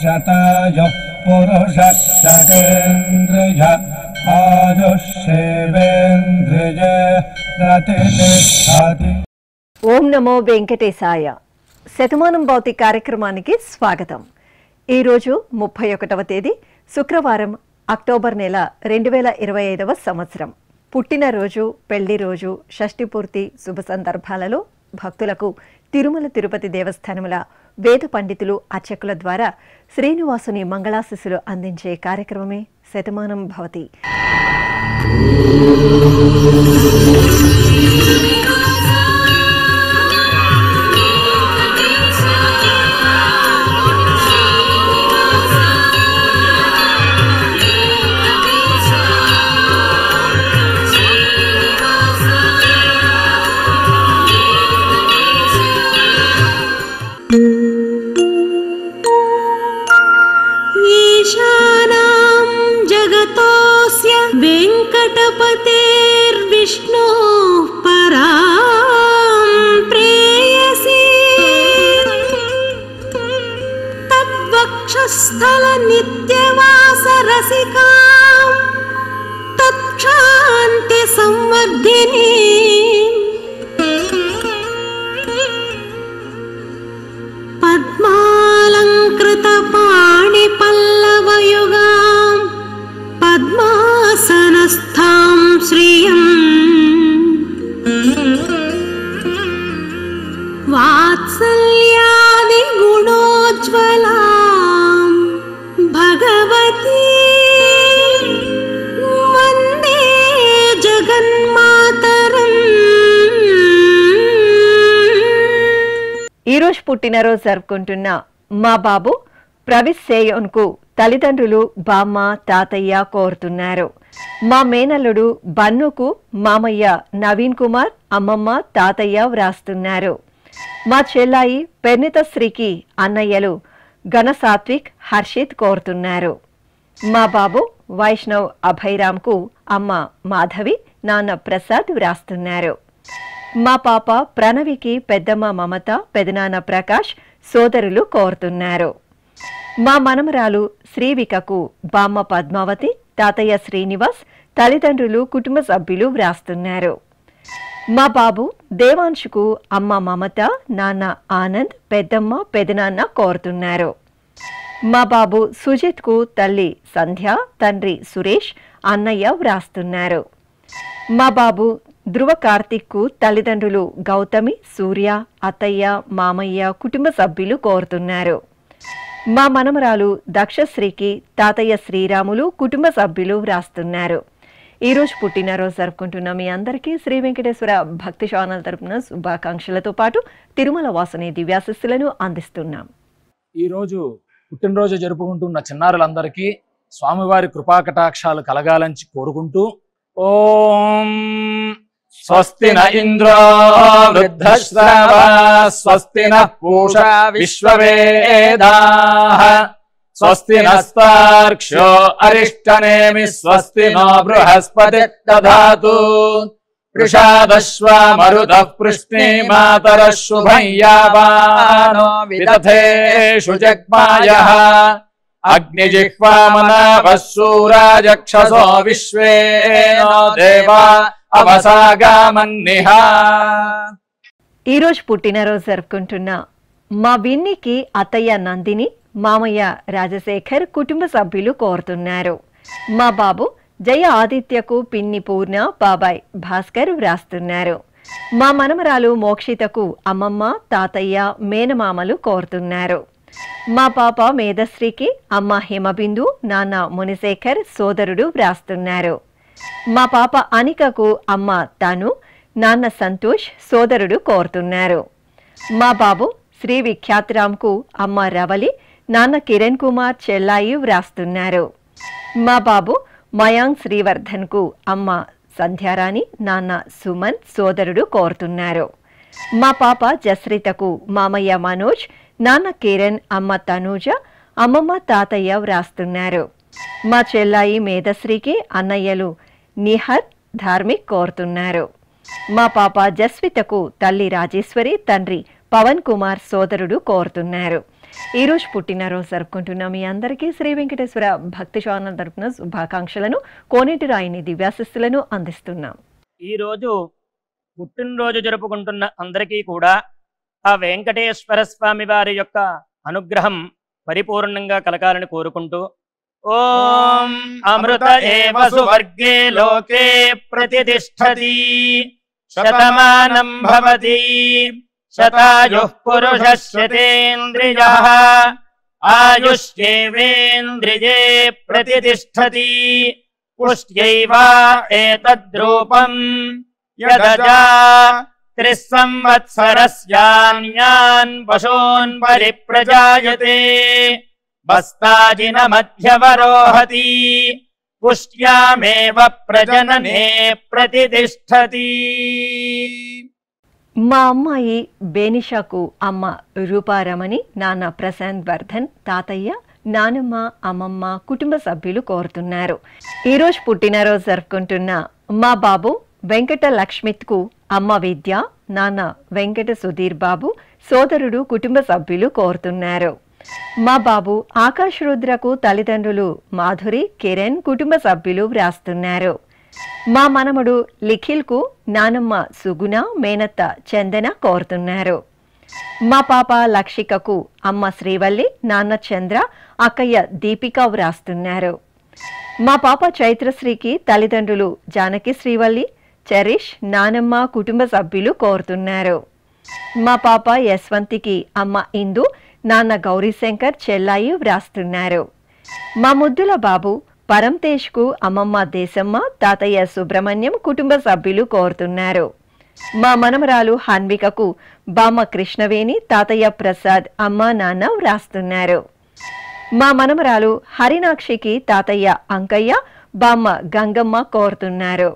शतायुः पुरुषः शतेन्द्रिय आयुष्येवेन्द्रिय प्रतिष्ठति। ఓం నమో వెంకటేశాయ. శతమానం భౌతి కార్యక్రమానికి స్వాగతం. ఈరోజు 31వ తేదీ శుక్రవారం, అక్టోబర్ నెల 2025వ సంవత్సరం. పుట్టినరోజు, పెళ్లి రోజు, షష్ఠి పూర్తి శుభ సందర్భాలలో భక్తులకు తిరుమల తిరుపతి దేవస్థానముల వేద పండితులు, అర్చకుల ద్వారా శ్రీనివాసుని మంగళాశిస్సులు అందించే కార్యక్రమమే శతమానం భవతి. ईशानां जगतोऽस्य वेङ्कटपतेर्विष्णोः परां प्रेयसी तद्वक्षस्थलनित्यवासरसिकां तत्क्षान्तिसंवर्धिनी पद्मालङ्कृतपाणिपल्लवयुगां पद्मासनस्थां श्रियम् वात्सल्यादिगुणोज्ज्वलां भगवती वन्दे जगन्मातरम्. ఈరోజు పుట్టినరోజు జరుపుకుంటున్న మా బాబు ప్రవిశ్ సేయోన్కు తల్లిదండ్రులు బామ్మ, తాతయ్య కోరుతున్నారు. మా మేనల్లుడు బన్నుకు మామయ్య నవీన్ కుమార్, అమ్మమ్మ, తాతయ్య వ్రాస్తున్నారు. మా చెల్లాయి పెర్నితశ్రీకి అన్నయ్యలు ఘనసాత్విక్, హర్షిత్ కోరుతున్నారు. మా బాబు వైష్ణవ్ అభయరామ్కు అమ్మ మాధవి, నాన్న ప్రసాద్ వ్రాస్తున్నారు. మా పాప ప్రణవికి పెద్దమ్మ మమత, పెదనాన్న ప్రకాష్, సోదరులు కోరుతున్నారు. మా మనమరాలు శ్రీవికకు బామ్మ పద్మావతి, తాతయ్య శ్రీనివాస్, తల్లిదండ్రులు, కుటుంబ సభ్యులు వ్రాస్తున్నారు. మా బాబు దేవాంశుకు అమ్మ మమత, నాన్న ఆనంద్, పెద్దమ్మ, పెదనాన్న కోరుతున్నారు. మా బాబు సుజిత్కు తల్లి సంధ్య, తండ్రి సురేష్, అన్నయ్య వ్రాస్తున్నారు. మా బాబు ధ్రువ కార్తిక్కు తల్లిదండ్రులు గౌతమి, సూర్య, అత్తయ్య, మామయ్య, కుటుంబ సభ్యులు కోరుతున్నారు. మా మనమరాలు దక్షశ్రీకి తాతయ్య శ్రీరాములు, కుటుంబ సభ్యులు వ్రాస్తున్నారు. ఈరోజు పుట్టినరోజు జరుపుకుంటున్న మీ అందరికీ శ్రీ వెంకటేశ్వర భక్తి ఛానల్ తరపున శుభాకాంక్షలతో పాటు తిరుమల వాసుని దివ్యాశిస్సులను అందిస్తున్నాం. ఈరోజు పుట్టినరోజు జరుపుకుంటున్న చిన్నారులందరికీ స్వామివారి కృపాకటాక్షాలు కలగాలని కోరుకుంటూ ఓం స్వస్తి న ఇంద్రో వృద్ధశ్రవా స్వస్తి న పూషా విశ్వవేదాః స్వస్తి నస్తార్క్ష్యో అరిష్టనేమి స్వస్తి నో బృహస్పతి దధాతు వృషాదశ్వా మరుతః పృష్ణే మాతరః శుభం యావానో విదథేషు జగ్మాయః అగ్నిజిహ్వామనాభः శూరాజక్షసో విశ్వేనో దేవా అవసాగామన్నిహ. ఈరోజు పుట్టినరోజు జరుపుకుంటున్న మా విన్నికి అత్తయ్య నందిని, మామయ్య రాజశేఖర్, కుటుంబ సభ్యులు కోరుతున్నారు. మా బాబు జయ ఆదిత్యకు పిన్ని పూర్ణ, బాబాయ్ భాస్కర్ వ్రాస్తున్నారు. మా మనమరాలు మోక్షితకు అమ్మమ్మ, తాతయ్య, మేనమామలు కోరుతున్నారు. మా పాప మేధశ్రీకి అమ్మ హిమబిందు, నాన్న మునిశేఖర్, సోదరుడు వ్రాస్తున్నారు. మా పాప అనికకు అమ్మ తను, నాన్న సంతోష్, సోదరుడు కోరుతున్నారు. మా బాబు శ్రీ విఖ్యాతరామ్కు అమ్మ రవలి, నాన్న కిరణ్ కుమార్, చెల్లాయి వ్రాస్తున్నారు. మా బాబు మయాంక్ శ్రీవర్ధన్కు అమ్మ సంధ్యారాణి, నాన్న సుమన్, సోదరుడు కోరుతున్నారు. మా పాప జస్రితకు మామయ్య మనోజ్, నాన్న కిరణ్, అమ్మ తనూజ, అమ్మమ్మ, తాతయ్య వ్రాస్తున్నారు. మా చెల్లాయి మేధశ్రీకి అన్నయ్యలు నిహర్, ధార్మిక్ కోరుతున్నారు. మా పాప జస్వితకు తల్లి రాజేశ్వరి, తండ్రి పవన్ కుమార్, సోదరుడు కోరుతున్నారు. ఈరోజు పుట్టినరోజు జరుపుకుంటున్న మీ అందరికీ శ్రీ వెంకటేశ్వర భక్తి ఛానల్ తరపున శుభాకాంక్షలను, కోనేటి రాయిని దివ్యాశిస్సులను అందిస్తున్నాం. ఈరోజు పుట్టినరోజు జరుపుకుంటున్న అందరికీ కూడా ఆ వెంకటేశ్వర స్వామి వారి యొక్క అనుగ్రహం పరిపూర్ణంగా కలగాలని కోరుకుంటూ, ఓం అమృత ఏవ సువర్గే లోకే ప్రతిష్ఠతి శతమానం భవతి శతాయుః పురుషः శతేంద్రియః ఆయుష్యేవేంద్రియే ప్రతిష్ఠతి పుష్ట్యైవ ఏతద్రూపం యదజా త్రిస్సంవత్సరస్యాన్యాన్ పశూన్ పరిప్రజాయతే బస్తాజిన మధ్యవరోహతి పుష్ట్యామేవ ప్రజననే ప్రతిష్ఠతి. మా అమ్మాయి బేనిషాకు అమ్మ రూపారమణి, నాన్న ప్రశాంత్ వర్ధన్, తాతయ్య, నానమ్మ, అమ్మమ్మ, కుటుంబ సభ్యులు కోరుతున్నారు. ఈరోజు పుట్టినరోజు జరుపుకుంటున్న మా బాబు వెంకట లక్ష్మిత్కు అమ్మ విద్య, నాన్న వెంకట సుధీర్ బాబు, సోదరుడు, కుటుంబ సభ్యులు కోరుతున్నారు. మా బాబు ఆకాశ్ రుద్రకు తల్లిదండ్రులు మాధురి, కిరణ్, కుటుంబ సభ్యులు వ్రాస్తున్నారు. మా మనమడు లిఖిల్కు నానమ్మ సుగుణ, మేనత్త చందన కోరుతున్నారు. మా పాప లక్షికకు అమ్మ శ్రీవల్లి, నాన్న చంద్ర, అక్కయ్య దీపిక వ్రాస్తున్నారు. మా పాప చైత్రశ్రీకి తల్లిదండ్రులు జానకి శ్రీవల్లి, చరిష్, నానమ్మ, కుటుంబ సభ్యులు కోరుతున్నారు. మా పాప యశ్వంతికి అమ్మ ఇందు, నాన్న గౌరీశంకర్, చెల్లాయి వ్రాస్తున్నారు. మా ముద్దుల బాబు పరంతేష్కు అమ్మమ్మ దేశమ్మ, తాతయ్య సుబ్రహ్మణ్యం, కుటుంబ సభ్యులు కోరుతున్నారు. మా మనమరాలు హన్వికకు బామ్మ కృష్ణవేణి, తాతయ్య ప్రసాద్, అమ్మ నాన్న వ్రాస్తున్నారు. మా మనమరాలు హరినాక్షికి తాతయ్య అంకయ్య, బామ్మ గంగమ్మ కోరుతున్నారు.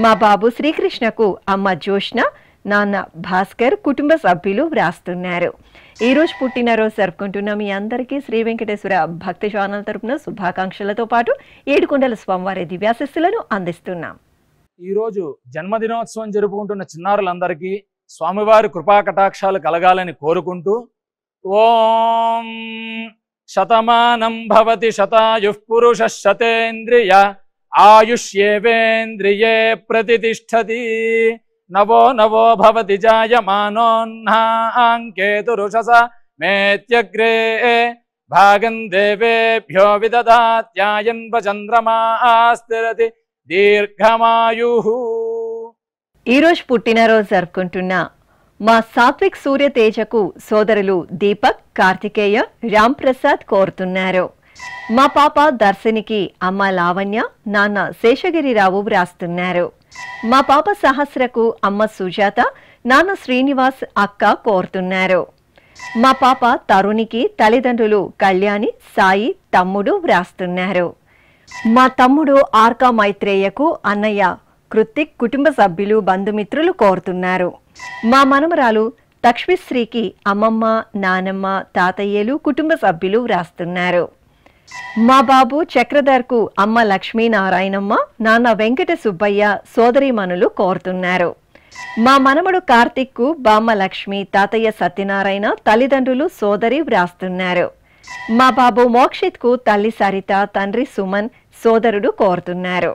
మా బాబు శ్రీకృష్ణకు అమ్మ జోష్న, నాన్న భాస్కర్, కుటుంబ సభ్యులు వ్రాస్తున్నారు. ఈరోజు పుట్టినరోజు జరుపుకుంటున్న మీ అందరికీ శ్రీ వెంకటేశ్వర భక్తి ఛానల్ తరపున శుభాకాంక్షలతో పాటు ఏడుకొండల స్వామివారి దివ్యాశిస్సులను అందిస్తున్నాం. ఈరోజు జన్మదినోత్సవం జరుపుకుంటున్న చిన్నారులందరికీ స్వామివారి కృపా కటాక్షాలు కలగాలని కోరుకుంటూ, ఓం శతమానం భవతి శతాయుః పురుషः శతేంద్రియ ఆయుష్యేవేంద్రియే ప్రతిష్ఠతి నవో నవో భవతి జాయమానోన్హాంకేతురుషస మేత్యగ్రే భాగం దేవేభ్యో విదదాత్యాయన్ చంద్రమాస్థిరతి దీర్ఘమాయుః. ఈరోజు పుట్టినరోజు జరుపుకుంటున్న మా సాత్విక్ సూర్య తేజకు సోదరులు దీపక్, కార్తికేయ, రామ్ ప్రసాద్ కోరుతున్నారు. మా పాప దర్శనికి అమ్మ లావణ్య, నాన్న శేషగిరిరావు వ్రాస్తున్నారు. మా పాప సహస్రకు అమ్మ సుజాత, నాన్న శ్రీనివాస్, అక్క కోరుతున్నారు. మా పాప తరుణికి తల్లిదండ్రులు కళ్యాణి, సాయి, తమ్ముడు వ్రాస్తున్నారు. మా తమ్ముడు ఆర్కా మైత్రేయకు అన్నయ్య కృతిక్, కుటుంబ సభ్యులు, బంధుమిత్రులు కోరుతున్నారు. మా మనమరాలు లక్ష్మిశ్రీకి అమ్మమ్మ, నానమ్మ, తాతయ్యలు, కుటుంబ సభ్యులు వ్రాస్తున్నారు. మా బాబు చక్రధర్కు అమ్మ లక్ష్మీనారాయణమ్మ, నాన్న వెంకట సుబ్బయ్య, సోదరీమణులు కోరుతున్నారు. మా మనమడు కార్తిక్కు బామ్మ లక్ష్మి, తాతయ్య సత్యనారాయణ, తల్లిదండ్రులు, సోదరి వ్రాస్తున్నారు. మా బాబు మోక్షిత్కు తల్లి సరిత, తండ్రి సుమన్, సోదరుడు కోరుతున్నారు.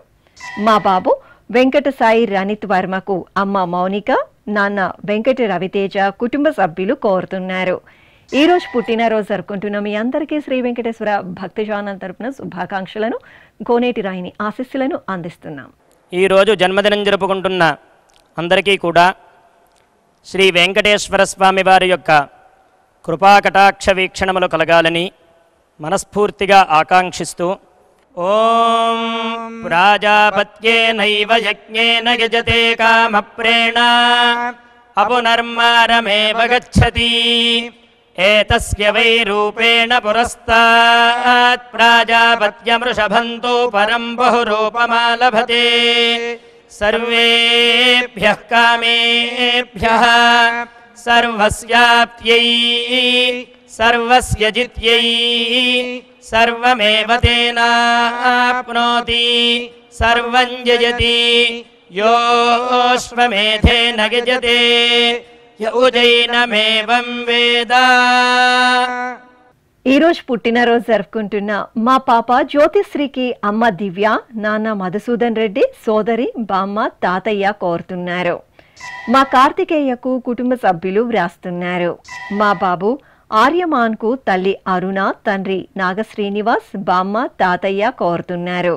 మా బాబు వెంకట సాయి రణిత్ వర్మకు అమ్మ మౌనిక, నాన్న వెంకట రవితేజ, కుటుంబ సభ్యులు కోరుతున్నారు. ఈరోజు పుట్టినరోజు జరుపుకుంటున్న మీ అందరికీ శ్రీ వెంకటేశ్వర భక్తి ఛానల్ తరపున శుభాకాంక్షలను, కోనేటి రాయిని ఆశీస్సులను అందిస్తున్నాం. ఈరోజు జన్మదినం జరుపుకుంటున్న అందరికీ కూడా శ్రీ వెంకటేశ్వర స్వామి వారి యొక్క కృపాకటాక్ష వీక్షణములు కలగాలని మనస్ఫూర్తిగా ఆకాంక్షిస్తూ, ఓం ప్రాజాపత్యేనైవ యజ్ఞేన యజతే కామప్రేణ అపునర్మారమేవ గచ్చతి ఏతస్య వై రూపేణ పురస్తాత్ ప్రాజాపత్యమృషభంతో పరం బహురూపమాలభతే సర్వేభ్యః కామేభ్యః సర్వస్యాప్త్యై సర్వస్య జిత్యై సర్వమేవ తేనాప్నోతి సర్వం జయతి యోऽశ్వమేధేన యజతే య ఉజైనమేవం వేద. ఈరోజు పుట్టినరోజు జరుపుకుంటున్న మా పాప జ్యోతిశ్రీకి అమ్మ దివ్య, నాన్న మధుసూదన్ రెడ్డి, సోదరి బామ్మ, తాతయ్య కోరుతున్నారు. మా కార్తికేయకు కుటుంబ సభ్యులు వ్రాస్తున్నారు. మా బాబు ఆర్యమాన్కు తల్లి అరుణ, తండ్రి నాగశ్రీనివాస్, బామ్మ, తాతయ్య కోరుతున్నారు.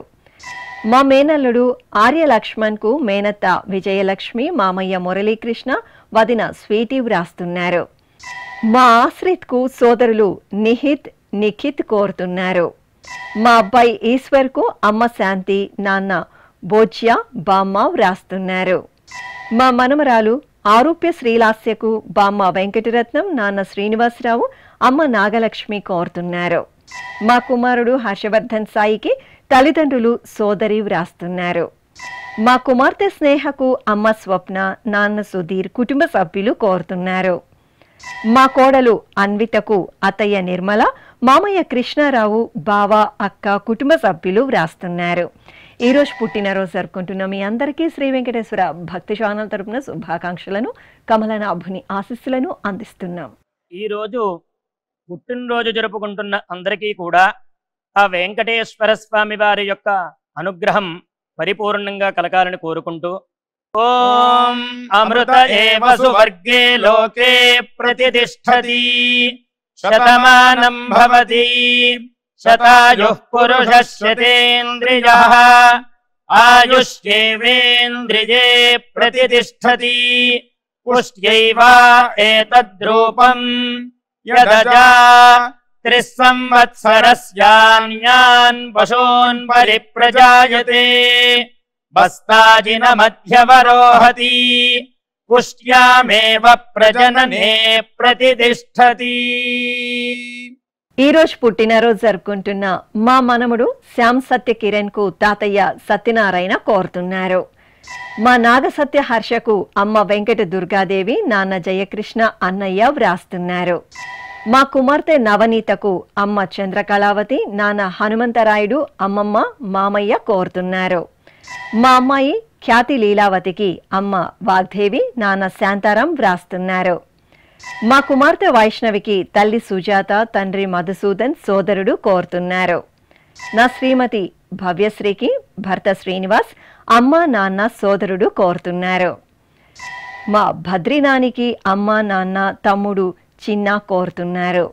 మా మేనల్లుడు ఆర్యలక్ష్మణ్కు మేనత్త విజయలక్ష్మి, మామయ్య మురళీకృష్ణ, వదిన స్వీటీ వ్రాస్తున్నారు. మా ఆశ్రిత్కు సోదరులు నిహిత్, నిఖిత్ కోరుతున్నారు. మా అబ్బాయి ఈశ్వర్కు అమ్మ శాంతి, నాన్న బోజ్య, బామ్మ వ్రాస్తున్నారు. మా మనమరాలు ఆరూప్య శ్రీలాస్యకు బామ్మ వెంకటరత్నం, నాన్న శ్రీనివాసరావు, అమ్మ నాగలక్ష్మి కోరుతున్నారు. మా కుమారుడు హర్షవర్ధన్ సాయికి తల్లిదండ్రులు, సోదరి వ్రాస్తున్నారు. మా కుమార్తె స్నేహకు అమ్మ స్వప్న, నాన్న సుధీర్, కుటుంబ సభ్యులు కోరుతున్నారు. మా కోడలు అన్వితకు అత్తయ్య నిర్మల, మామయ్య కృష్ణారావు, బావ, అక్క, కుటుంబ సభ్యులు వ్రాస్తున్నారు. ఈరోజు పుట్టినరోజు జరుపుకుంటున్న మీ అందరికీ శ్రీ వెంకటేశ్వర భక్తి ఛానల్ తరపున శుభాకాంక్షలను, కమలనాభుని ఆశీస్సులను అందిస్తున్నాం. ఈరోజు పుట్టినరోజు జరుపుకుంటున్న అందరికీ కూడా ఆ వెంకటేశ్వర స్వామి వారి యొక్క అనుగ్రహం పరిపూర్ణంగా కలగాలని కోరుకుంటూ, ఓం అమృత ఏవ సువర్గే లోకే ప్రతిష్ఠతి శతమానం భవతి శతాయుః పురుషः శతేంద్రియః ఆయుష్యేవేంద్రియే ప్రతిష్ఠతి పుష్ట్యైవా ఏతద్రూపం యదజా త్రిస్సంవత్సరస్యాన్యాన్ పశూన్ పరిప్రజాయతే బస్తాజిన మధ్యవరోహతి పుష్ట్యామేవ ప్రజననే ప్రతిష్ఠతి. ఈరోజు పుట్టినరోజు జరుపుకుంటున్న మా మనముడు శ్యామ్ సత్య కిరణ్ కు తాతయ్య సత్యనారాయణ కోరుతున్నారు. మా నాగసత్య హర్షకు అమ్మ వెంకట దుర్గాదేవి, నాన్న జయకృష్ణ, అన్నయ్య వ్రాస్తున్నారు. మా కుమార్తె నవనీతకు అమ్మ చంద్రకళావతి, నాన్న హనుమంతరాయుడు, అమ్మమ్మ, మామయ్య కోరుతున్నారు. మా అమ్మాయి ఖ్యాతి లీలావతికి అమ్మ వాగ్దేవి, నాన్న శాంతారాం వ్రాస్తున్నారు. మా కుమార్తె వైష్ణవికి తల్లి సుజాత, తండ్రి మధుసూదన్, సోదరుడు కోరుతున్నారు. నా శ్రీమతి భవ్యశ్రీకి భర్త శ్రీనివాస్, అమ్మ, నాన్న, సోదరుడు కోరుతున్నారు. మా భద్రీనానికి అమ్మ, నాన్న, తమ్ముడు చిన్న కోరుతున్నారు.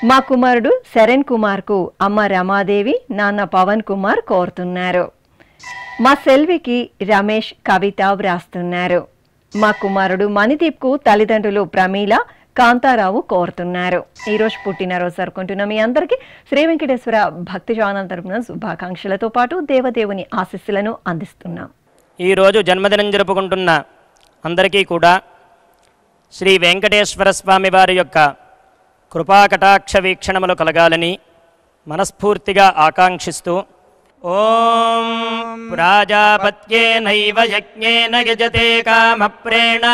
మా కుమారుడు శరణ్ కుమార్కు అమ్మ రమాదేవి, నాన్న పవన్ కుమార్ కోరుతున్నారు. మా సెల్వికి రమేష్, కవిత వ్రాస్తున్నారు. మా కుమారుడు మణిదీప్కు తల్లిదండ్రులు ప్రమీల, కాంతారావు కోరుతున్నారు. ఈరోజు పుట్టినరోజు జరుపుకుంటున్న మీ అందరికీ శ్రీ వెంకటేశ్వర భక్తి ఛానల్ తరపున శుభాకాంక్షలతో పాటు దేవదేవుని ఆశీస్సులను అందిస్తున్నాం. ఈరోజు జన్మదినం జరుపుకుంటున్న అందరికీ కూడా శ్రీ వెంకటేశ్వర స్వామి వారి యొక్క కృపాకటాక్ష వీక్షణములు కలగాలని మనస్ఫూర్తిగా ఆకాంక్షిస్తూ, ఓం ప్రాజాపత్యేనైవ యజ్ఞేన యజతే కామప్రేణ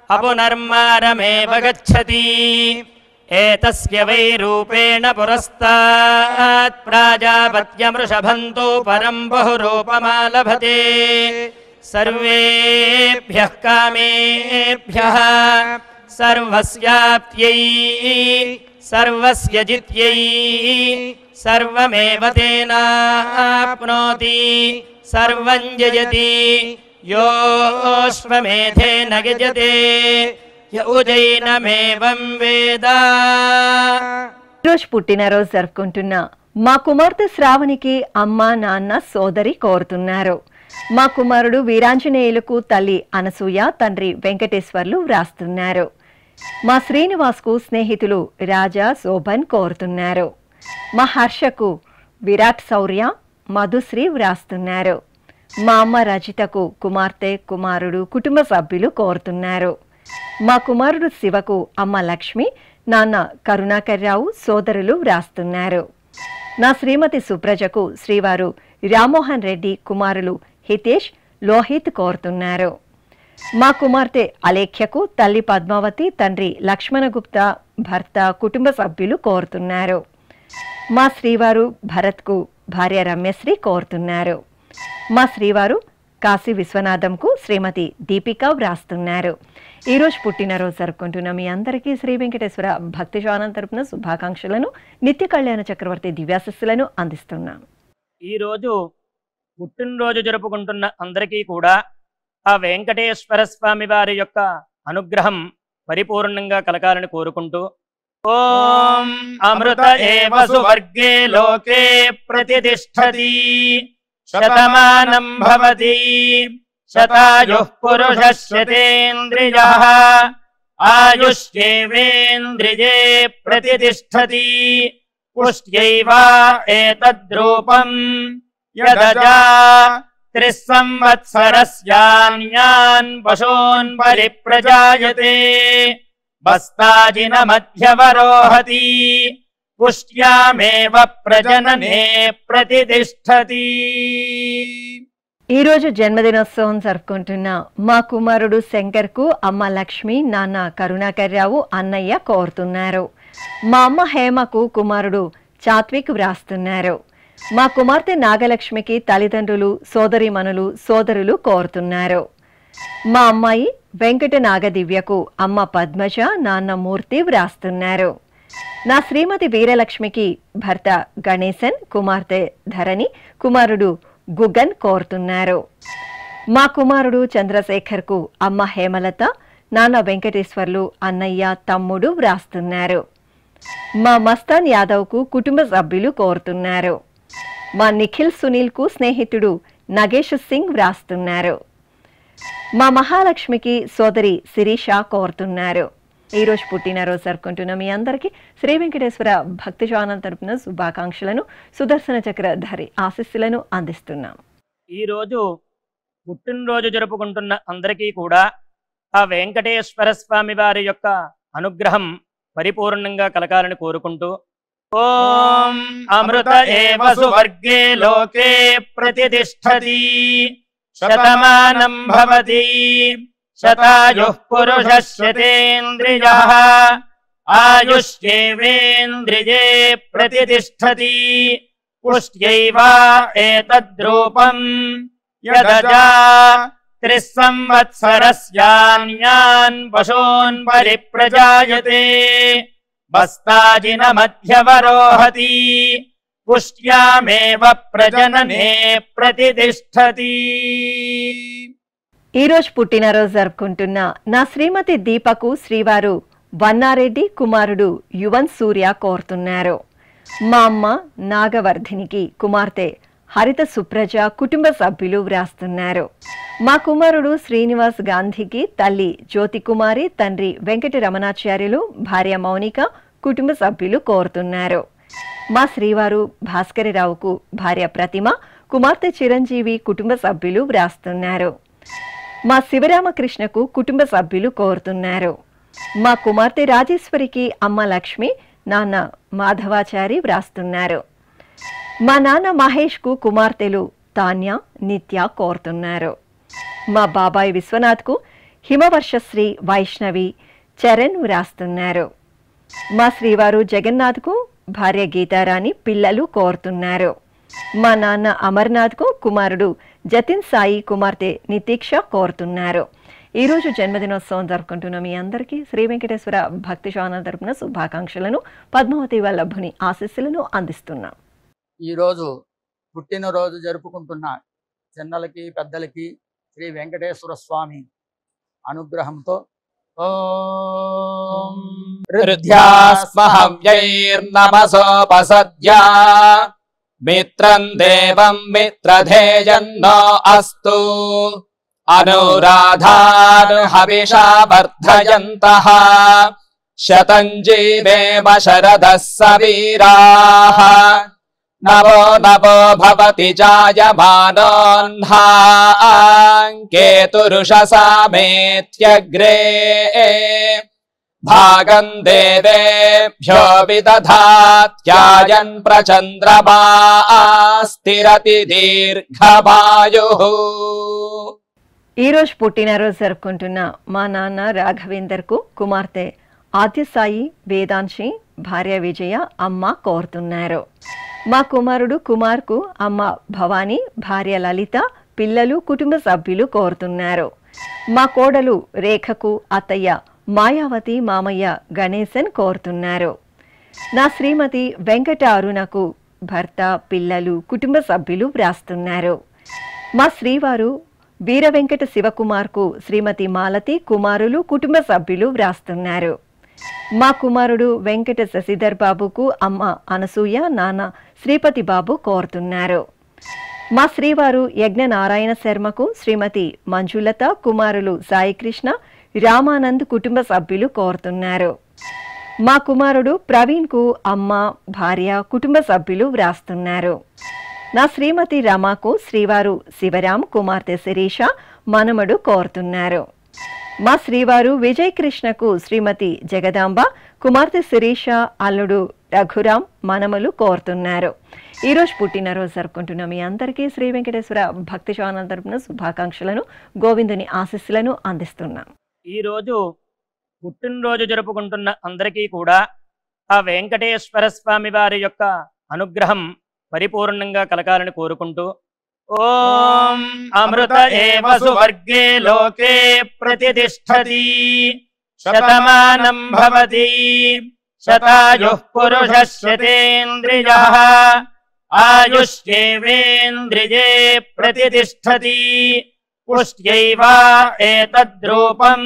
అపునర్మారమేవ గచ్చతి ఏతస్య వై రూపేణ పురస్తాత్ ప్రాజాపత్యమృషభంతో పరం బహురూపమాలభతే సర్వేభ్యః కామేభ్యః సర్వస్యాప్త్యై సర్వస్య జిత్యై సర్వమేవ తేనాప్నోతి సర్వం జయతి యోష్వమేధేన గజతే యౌజైనమేవం వేద. ఈరోజు పుట్టినరోజు జరుపుకుంటున్న మా కుమార్తె శ్రావణికి అమ్మ, నాన్న, సోదరి కోరుతున్నారు. మా కుమారుడు వీరాంజనేయులకు తల్లి అనసూయ, తండ్రి వెంకటేశ్వర్లు వ్రాస్తున్నారు. మా శ్రీనివాస్కు స్నేహితులు రాజా, శోభన్ కోరుతున్నారు. మా హర్షకు విరాట్ శౌర్య, మధుశ్రీ వ్రాస్తున్నారు. మా అమ్మ రజితకు కుమార్తె, కుమారుడు, కుటుంబ సభ్యులు కోరుతున్నారు. మా కుమారుడు శివకు అమ్మ లక్ష్మి, నాన్న కరుణాకర్రావు, సోదరులు వ్రాస్తున్నారు. నా శ్రీమతి సుప్రజకు శ్రీవారు రామ్మోహన్ రెడ్డి, కుమారులు హితేష్, లోహిత్ కోరుతున్నారు. మా కుమార్తె అలేఖ్యకు తల్లి పద్మావతి, తండ్రి లక్ష్మణగుప్తా, భర్త, కుటుంబ సభ్యులు కోరుతున్నారు. మా శ్రీవారు భరత్కు భార్య రమ్యశ్రీ కోరుతున్నారు. మా శ్రీవారు కాశీ విశ్వనాథంకు శ్రీమతి దీపిక వ్రాస్తున్నారు. ఈరోజు పుట్టినరోజు జరుపుకుంటున్న మీ అందరికీ శ్రీ వెంకటేశ్వర భక్తి ఛానల్ తరపున శుభాకాంక్షలను, నిత్య కళ్యాణ చక్రవర్తి దివ్యాశిస్సులను అందిస్తున్నాం. ఈరోజు పుట్టినరోజు జరుపుకుంటున్న అందరికీ కూడా ఆ వెంకటేశ్వర స్వామి వారి యొక్క అనుగ్రహం పరిపూర్ణంగా కలగాలని కోరుకుంటూ, ఓం అమృత ఏవ సువర్గే లోకే ప్రతిష్ఠతి శతమానం భవతి శతాయుః పురుషः శతేంద్రియః ఆయుష్యేవేంద్రియే ప్రతిష్ఠతి పుష్ట్యైవ ఏతద్రూపం యదజా త్రిస్సంవత్సరస్యాన్యాన్ పశూన్ పరిప్రజాయతే బస్తాజిన మధ్యవరోహతి పుష్ట్యామేవ ప్రజననే ప్రతిష్ఠతి. ఈరోజు జన్మదినోత్సవం జరుపుకుంటున్న మా కుమారుడు శంకర్కు అమ్మ లక్ష్మి, నాన్న కరుణాకర్ రావు, అన్నయ్య కోరుతున్నారు. మా అమ్మ హేమకు కుమారుడు చాత్విక్ వ్రాస్తున్నారు. మా కుమార్తె నాగలక్ష్మికి తల్లిదండ్రులు, సోదరీమణులు, సోదరులు కోరుతున్నారు. మా అమ్మాయి వెంకట నాగదివ్యకు అమ్మ పద్మజ, నాన్న మూర్తి వ్రాస్తున్నారు. నా శ్రీమతి వీరలక్ష్మికి భర్త గణేశన్, కుమార్తె ధరణి, కుమారుడు గుగన్ కోరుతున్నారు. మా కుమారుడు చంద్రశేఖర్కు అమ్మ హేమలత, నాన్న వెంకటేశ్వర్లు, అన్నయ్య, తమ్ముడు వ్రాస్తున్నారు. మా మస్తాన్ యాదవ్కు కుటుంబ సభ్యులు కోరుతున్నారు. మా నిఖిల్ సునీల్కు స్నేహితుడు నగేష్ సింగ్ వ్రాస్తున్నారు. మా మహాలక్ష్మికి సోదరి శిరీష కోరుతున్నారు. ఈరోజు పుట్టినరోజు జరుపుకుంటున్న మీ అందరికీ శ్రీ వెంకటేశ్వర భక్తి ఛానల్ తరపున శుభాకాంక్షలను, సుదర్శన చక్రధారి ఆశీస్సులను అందిస్తున్నాం. ఈరోజు పుట్టినరోజు జరుపుకుంటున్న అందరికీ కూడా ఆ వెంకటేశ్వర స్వామి వారి యొక్క అనుగ్రహం పరిపూర్ణంగా కలగాలని కోరుకుంటూ, ఓం అమృత ఏవ సువర్గే లోకే ప్రతిష్ఠతి శతమానం భవతి శతాయుః పురుషः శతేంద్రియః ఆయుష్యేవేంద్రియే ప్రతిష్ఠతి పుష్ట్యైవ ఏతద్రూపం యదజా త్రిస్సంవత్సరస్యాన్యాన్ పశూన్ పరిప్రజాయతే బస్తాజిన మధ్యవరోహతి పుష్ట్యామేవ ప్రజననే ప్రతిష్ఠతి. ఈరోజు పుట్టినరోజు జరుపుకుంటున్న నా శ్రీమతి దీపకు శ్రీవారు వన్నారెడ్డి, కుమారుడు యువన్ సూర్య కోరుతున్నారు. మా అమ్మ నాగవర్ధినికి కుమార్తె హరిత సుప్రజ, కుటుంబ సభ్యులు వ్రాస్తున్నారు. మా కుమారుడు శ్రీనివాస్ గాంధీకి తల్లి జ్యోతికుమారి, తండ్రి వెంకట రమణాచార్యులు, భార్య మౌనిక, కుటుంబ సభ్యులు కోరుతున్నారు. మా శ్రీవారు భాస్కరరావుకు భార్య ప్రతిమ, కుమార్తె చిరంజీవి, కుటుంబ సభ్యులు వ్రాస్తున్నారు. మా శివరామకృష్ణకు కుటుంబ సభ్యులు కోరుతున్నారు. మా కుమార్తె రాజేశ్వరికి అమ్మ లక్ష్మి, నాన్న మాధవాచారి వ్రాస్తున్నారు. మా నాన్న మహేష్కు కుమార్తెలు తాన్య, నిత్య కోరుతున్నారు. మా బాబాయ్ విశ్వనాథ్కు హిమవర్షశ్రీ, వైష్ణవి, చరణ్ వ్రాస్తున్నారు. మా శ్రీవారు జగన్నాథ్కు భార్య గీతారాణి, పిల్లలు కోరుతున్నారు. మా నాన్న అమర్నాథ్కు కుమారుడు జతిన్ సాయి, కుమార్తె నితీక్ష కోరుతున్నారు. ఈరోజు జన్మదినోత్సవం జరుపుకుంటున్న మీ అందరికీ శ్రీ వెంకటేశ్వర భక్తి ఛానల్ తరపున శుభాకాంక్షలను, పద్మావతి వల్లభుని ఆశీస్సులను అందిస్తున్నాం. ఈరోజు పుట్టినరోజు జరుపుకుంటున్న చిన్నలకి పెద్దలకి శ్రీ వెంకటేశ్వర స్వామి అనుగ్రహంతో ఓం హృద్యాస్మహవ్యైర్నమసోపసద్యా మిత్రం దేవం మిత్రధేయన్నో అస్తు అనురాధాన్ హవిషా వర్ధయంతః శతం జీవేమ శరదః సవీరాః నవో నవో భవతి జాయమానోన్హాం కేతురుషసామేత్యగ్రే భాగం దేవేభ్యో విదధాత్యాయన్ ప్రచంద్రమా స్థిరతి దీర్ఘమాయుః. ఈరోజు పుట్టినరోజు జరుపుకుంటున్న మా నాన్న రాఘవేందర్కు కుమార్తె ఆద్యసాయి, వేదాంశి, భార్య విజయ, అమ్మ కోరుతున్నారు. మా కుమారుడు కుమార్కు అమ్మ భవానీ, భార్య లలిత, పిల్లలు కుటుంబ సభ్యులు కోరుతున్నారు. మా కోడలు రేఖకు అత్తయ్య మాయావతి మామయ్య గణేశన్ కోరుతున్నారు. నా శ్రీమతి వెంకట అరుణకు భర్త పిల్లలు కుటుంబ సభ్యులు వ్రాస్తున్నారు. మా శ్రీవారు వీర వెంకట శివకుమార్కు శ్రీమతి మాలతి కుమారులు కుటుంబ సభ్యులు వ్రాస్తున్నారు. మా కుమారుడు వెంకట శశిధర్ బాబుకు అమ్మ అనసూయ నాన్న శ్రీపతి బాబు కోరుతున్నారు. మా శ్రీవారు యజ్ఞ నారాయణ శర్మకు శ్రీమతి మంజులత కుమారులు సాయికృష్ణ రామానంద్ కుటుంబ సభ్యులు కోరుతున్నారు. మా కుమారుడు ప్రవీణ్కు అమ్మ భార్య కుటుంబ సభ్యులు వ్రాస్తున్నారు. నా శ్రీమతి రమాకు శ్రీవారు శివరాం కుమార్తె శిరీష మనమడు కోరుతున్నారు. మా శ్రీవారు విజయ్ కృష్ణకు శ్రీమతి జగదాంబ కుమార్తె శిరీష అల్లుడు రఘురాం మనమలు కోరుతున్నారు. ఈరోజు పుట్టినరోజు జరుపుకుంటున్న మీ అందరికీ శ్రీ వెంకటేశ్వర భక్తి ఛానల్ తరపున శుభాకాంక్షలను గోవిందుని ఆశీస్సులను అందిస్తున్నాం. ఈరోజు పుట్టినరోజు జరుపుకుంటున్న అందరికీ కూడా ఆ వెంకటేశ్వర స్వామి వారి యొక్క అనుగ్రహం పరిపూర్ణంగా కలగాలని కోరుకుంటూ ఓం అమృత ఏవ సువర్గే లోకే ప్రతిష్ఠతి శతమానం భవతి శతాయుః పురుషः శతేంద్రియః ఆయుష్యేవేంద్రియే ప్రతిష్ఠతి పుష్ట్యైవ ఏతద్రూపం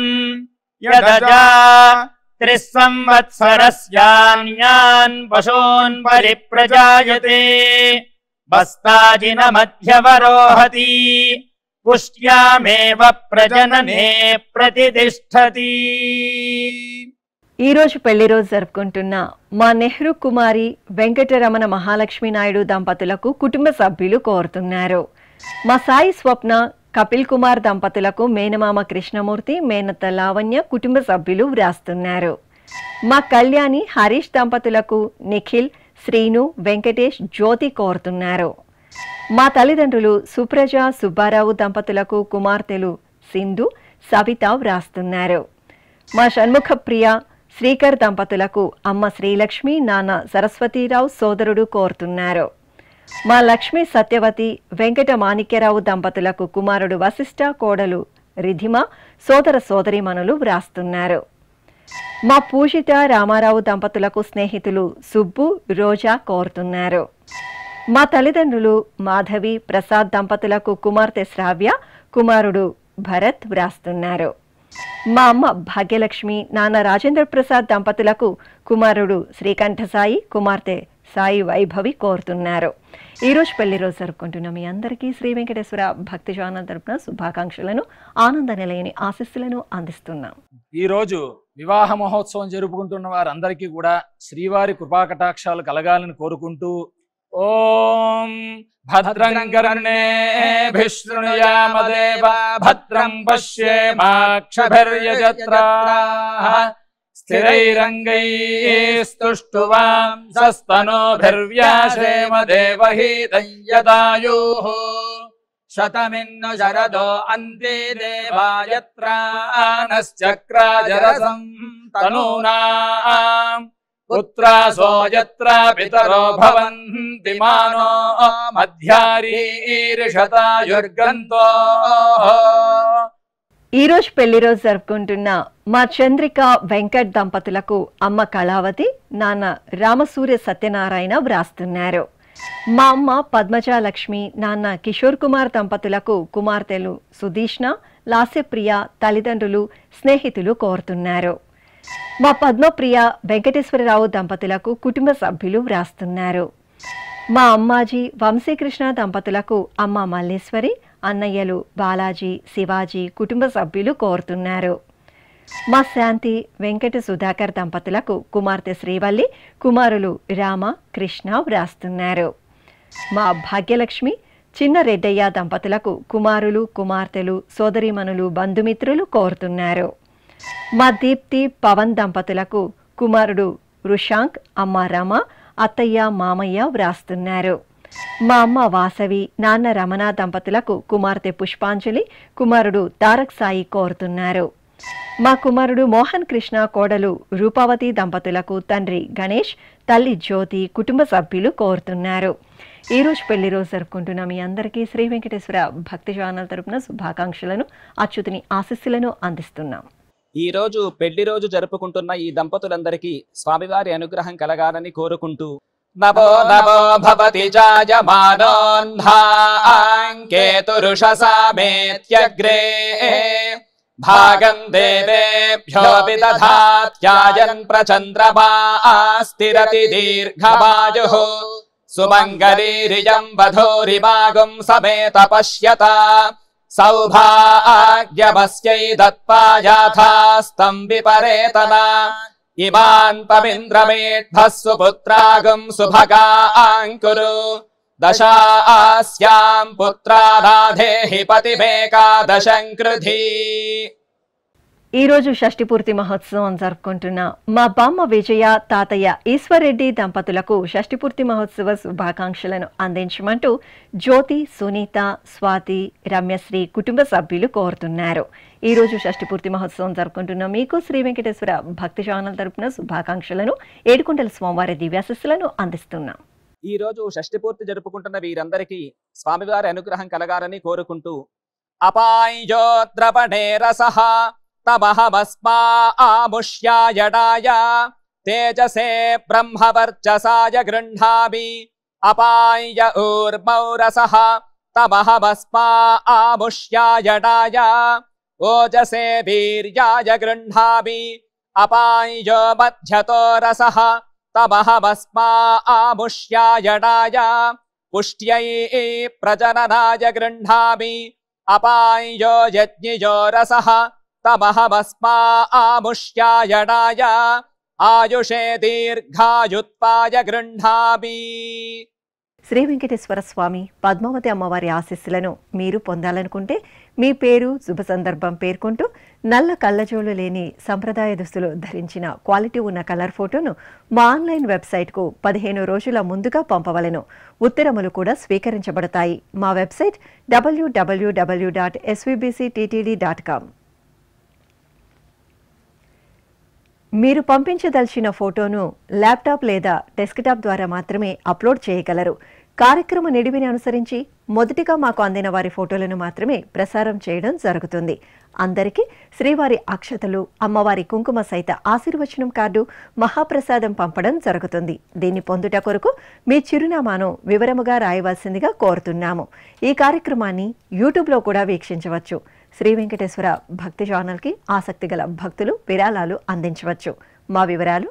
యదజా త్రిస్సంవత్సరస్యాన్యాన్ పశూన్ పరిప్రజాయతే బస్తాజిన మధ్యవరోహతి పుష్ట్యామేవ ప్రజననే ప్రతిష్ఠతి. ఈరోజు పెళ్లి రోజు జరుపుకుంటున్న మా నెహ్రూ కుమారి వెంకటరమణ మహాలక్ష్మి నాయుడు దంపతులకు కుటుంబ సభ్యులు కోరుతున్నారు. మా సాయి స్వప్న కపిల్ కుమార్ దంపతులకు మేనమామ కృష్ణమూర్తి మేనత్త లావణ్య కుటుంబ సభ్యులు వ్రాస్తున్నారు. మా కళ్యాణి హరీష్ దంపతులకు నిఖిల్ శ్రీను వెంకటేష్ జ్యోతి కోరుతున్నారు. మా తల్లిదండ్రులు సుప్రజ సుబ్బారావు దంపతులకు కుమార్తెలు సింధు సవిత వ్రాస్తున్నారు. మా షణ్ముఖ ప్రియ శ్రీకర్ దంపతులకు అమ్మ శ్రీలక్ష్మి నాన్న సరస్వతీరావు సోదరుడు కోరుతున్నారు. మా లక్ష్మి సత్యవతి వెంకట మాణిక్యరావు దంపతులకు కుమారుడు వశిష్ఠ కోడలు రిధిమ సోదర సోదరీమణులు వ్రాస్తున్నారు. మా పూజిత రామారావు దంపతులకు స్నేహితులు సుబ్బు రోజా కోరుతున్నారు. మా తల్లిదండ్రులు మాధవి ప్రసాద్ దంపతులకు కుమార్తె శ్రావ్య కుమారుడు భరత్ వ్రాస్తున్నారు. మా అమ్మ భాగ్యలక్ష్మి నాన్న రాజేంద్ర ప్రసాద్ దంపతులకు కుమారుడు శ్రీకంఠ సాయి కుమార్తె సాయి వైభవి కోరుతున్నారు. ఈరోజు పెళ్లి రోజు జరుపుకుంటున్న మీ అందరికీ శ్రీ వెంకటేశ్వర భక్తి ఛానల్ తరపున శుభాకాంక్షలను ఆనంద నిలయని ఆశీస్సులను అందిస్తున్నాం. ఈరోజు వివాహ మహోత్సవం జరుపుకుంటున్న వారందరికీ కూడా శ్రీవారి కృపాకటాక్షాలు కలగాలని కోరుకుంటూ ఓం భద్రం కర్ణేభిః శృణుయామ దేవా భద్రం పశ్యేమాక్షభిర్యజత్రాః స్థిరైరంగైస్తుష్టువాంసస్తనోభిర్వ్యాసేమ దేవహీతం యదాయుః శతమిన్ను శరదో అంతే దేవాయత్రానశ్చక్రాజరసం తనూనాం పుత్రాసో యత్ర పితరో భవంతి మానో మధ్యారీర్షతాయుర్గంతో. ఈరోజు పెళ్లి రోజు జరుపుకుంటున్న మా చంద్రిక వెంకట్ దంపతులకు అమ్మ కళావతి నాన్న రామసూర్య సత్యనారాయణ వ్రాస్తున్నారు. మా అమ్మ పద్మజాలక్ష్మి నాన్న కిషోర్ కుమార్ దంపతులకు కుమార్తెలు సుదీష్ణ లాస్యప్రియ తల్లిదండ్రులు స్నేహితులు కోరుతున్నారు. మా పద్మప్రియ వెంకటేశ్వరరావు దంపతులకు కుటుంబ సభ్యులు వ్రాస్తున్నారు. మా అమ్మాజీ వంశీకృష్ణ దంపతులకు అమ్మ మల్లేశ్వరి అన్నయ్యలు బాలాజీ శివాజీ కుటుంబ సభ్యులు కోరుతున్నారు. మా శాంతి వెంకట సుధాకర్ దంపతులకు కుమార్తె శ్రీవల్లి కుమారులు రామ కృష్ణ వ్రాస్తున్నారు. మా భాగ్యలక్ష్మి చిన్న రెడ్డయ్య దంపతులకు కుమారులు కుమార్తెలు సోదరీమణులు బంధుమిత్రులు కోరుతున్నారు. మా దీప్తి పవన్ దంపతులకు కుమారుడు రుషాంక్ అమ్మ రమ అత్తయ్య మామయ్య వ్రాస్తున్నారు. మా అమ్మ వాసవి నాన్న రమణ దంపతులకు కుమార్తె పుష్పాంజలి కుమారుడు తారక్ సాయి కోరుతున్నారు. మా కుమారుడు మోహన్ కృష్ణ కోడలు రూపావతి దంపతులకు తండ్రి గణేష్ తల్లి జ్యోతి కుటుంబ సభ్యులు కోరుతున్నారు. ఈరోజు పెళ్లి రోజు జరుపుకుంటున్న మీ అందరికీ శ్రీ వెంకటేశ్వర భక్తి ఛానల్ తరపున శుభాకాంక్షలను, అచ్యుతుని ఆశీస్సులను అందిస్తున్నాం. ఈ రోజు పెళ్లి రోజు జరుపుకుంటున్న ఈ దంపతులందరికీ స్వామివారి అనుగ్రహం కలగాలని కోరుకుంటూ నమో నమో భవతి జాయమానోన్హాంకేతురుషసామేత్యగ్రే భాగం దేవేభ్యో విదధాత్యాయన్ ప్రచంద్రమాస్తిరతి దీర్ఘమాయుః సుమంగళీరియం వధూరిమాగం సమేత పశ్యత సౌభాగ్యమస్యై దత్పాయాథాస్తం విపరేతన ఇమాన్ పవింద్రమేఢ్భస్సు పుత్రాగం సుభగాంకురు దశాస్యాం పుత్రానాధేహి పతిమేకాదశం కృధి. ఈరోజు షష్ఠి పూర్తి మహోత్సవం జరుపుకుంటున్న మా బామ్మ విజయ, తాతయ్య ఈశ్వర్రెడ్డి దంపతులకు షష్ఠి పూర్తి మహోత్సవ శుభాకాంక్షలను అందించమంటూ జ్యోతి, సునీత, స్వాతి, రమ్యశ్రీ కుటుంబ సభ్యులు కోరుతున్నారు. ఈరోజు షష్ఠి పూర్తి మహోత్సవం జరుపుకుంటున్న మీకు శ్రీ వెంకటేశ్వర భక్తి ఛానల్ తరపున శుభాకాంక్షలను, ఏడుకొండల స్వామివారి దివ్యాశీస్సులను అందిస్తున్నాం. ఈ రోజు షష్ఠి పూర్తి జరుపుకుంటున్న వీరందరికీ స్వామివారి అనుగ్రహం కలగాలని కోరుకుంటూ అపాయోద్రవణే రసః తమహమస్మాముష్యాయడాయ తేజసే బ్రహ్మవర్చసాయ గృహ్ణామి అపాయ ఊర్మౌ రసః తమహమస్మాముష్యాయడాయ ఓజసే వీర్యాయ గృహ్ణామి అపాయో మధ్యతో రసః తమహమస్మాముష్యాయడాయ పుష్ట్యై ప్రజననాయ గృహ్ణామి అపాయో యజ్ఞియో రసః తమహమస్మాముష్యాయడాయ ఆయుషే దీర్ఘాయుత్పాయ గృహ్ణామి. శ్రీ వెంకటేశ్వర స్వామి, పద్మావతి అమ్మవారి ఆశీస్సులను మీరు పొందాలనుకుంటే మీ పేరు, శుభ సందర్భం పేర్కొంటూ నల్ల కళ్ళజోలు లేని సంప్రదాయ దుస్తులు ధరించిన క్వాలిటీ ఉన్న కలర్ ఫోటోను మా ఆన్లైన్ వెబ్సైట్కు 15 రోజుల ముందుగా పంపవలెను. ఉత్తరములు కూడా స్వీకరించబడతాయి. మా వెబ్సైట్ www.svbcttd.com. మీరు పంపించదలిచిన ఫోటోను ల్యాప్టాప్ లేదా డెస్క్టాప్ ద్వారా మాత్రమే అప్లోడ్ చేయగలరు. కార్యక్రమ నిడివిని అనుసరించి మొదటిగా మాకు అందిన వారి ఫోటోలను మాత్రమే ప్రసారం చేయడం జరుగుతుంది. అందరికీ శ్రీవారి అక్షతలు, అమ్మవారి కుంకుమ సహిత ఆశీర్వచనం కార్డు, మహాప్రసాదం పంపడం జరుగుతుంది. దీన్ని పొందుట కొరకు మీ చిరునామాను వివరముగా రాయవలసిందిగా కోరుతున్నాము. ఈ కార్యక్రమాన్ని యూట్యూబ్లో కూడా వీక్షించవచ్చు. శ్రీ వెంకటేశ్వర భక్తి ఛానల్కి ఆసక్తి గల భక్తులు విరాళాలు అందించవచ్చు. మా వివరాలు